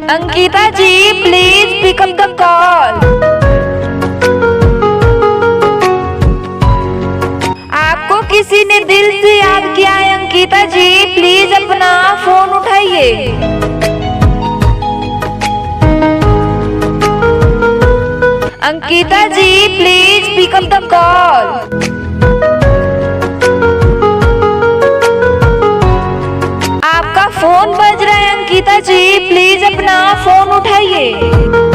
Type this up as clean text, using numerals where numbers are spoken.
Ankita ji please pick up the call. आपको किसी ने दिल से याद किया है अंकिता जी, प्लीज अपना फोन उठाइए। Ankita ji please pick up the call. आपका फोन बज रहा है अंकिता जी, प्लीज अपना फोन उठाइए।